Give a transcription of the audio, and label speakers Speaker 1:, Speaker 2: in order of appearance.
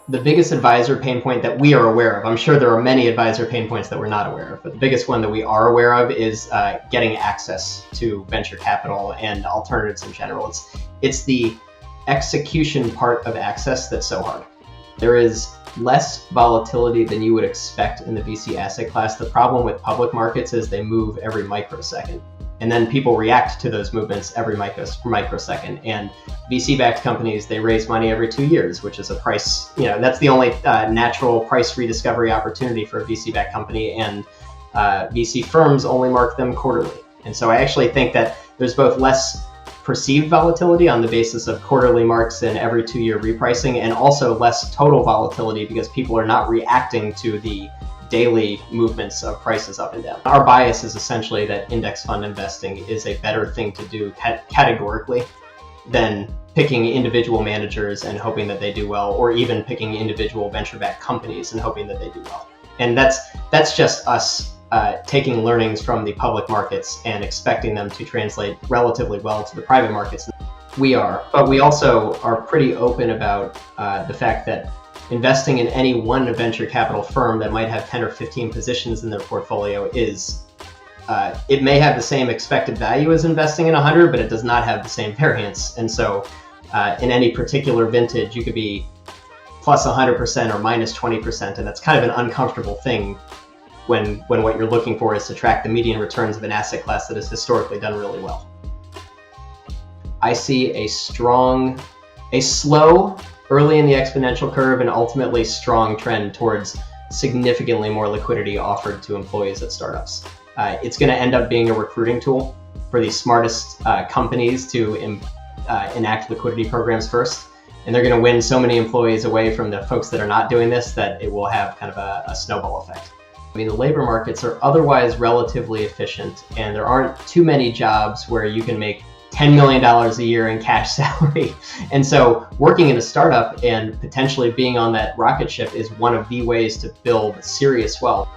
Speaker 1: The biggest advisor pain point that we are aware of, I'm sure there are many advisor pain points that we're not aware of, but the biggest one that we are aware of is getting access to venture capital and alternatives in general. It's the execution part of access that's so hard. There is less volatility than you would expect in the VC asset class. The problem with public markets is they move every microsecond. And then people react to those movements every microsecond. And VC-backed companies, they raise money every 2 years, which is a price, that's the only natural price rediscovery opportunity for a VC-backed company. And VC firms only mark them quarterly. And so I actually think that there's both less perceived volatility on the basis of quarterly marks and every 2-year repricing, and also less total volatility because people are not reacting to the daily movements of prices up and down. Our bias is essentially that index fund investing is a better thing to do categorically than picking individual managers and hoping that they do well, or even picking individual venture-backed companies and hoping that they do well. And that's just us taking learnings from the public markets and expecting them to translate relatively well to the private markets. We are, but we also are pretty open about the fact that investing in any one venture capital firm that might have 10 or 15 positions in their portfolio it may have the same expected value as investing in 100, but it does not have the same variance. And so in any particular vintage, you could be plus 100% or minus 20%, and that's kind of an uncomfortable thing when what you're looking for is to track the median returns of an asset class that has historically done really well. I see a slow, early in the exponential curve, and ultimately strong trend towards significantly more liquidity offered to employees at startups. It's going to end up being a recruiting tool for the smartest companies to enact liquidity programs first. And they're going to win so many employees away from the folks that are not doing this that it will have kind of a snowball effect. I mean, the labor markets are otherwise relatively efficient, and there aren't too many jobs where you can make $10 million a year in cash salary. And so working in a startup and potentially being on that rocket ship is one of the ways to build serious wealth.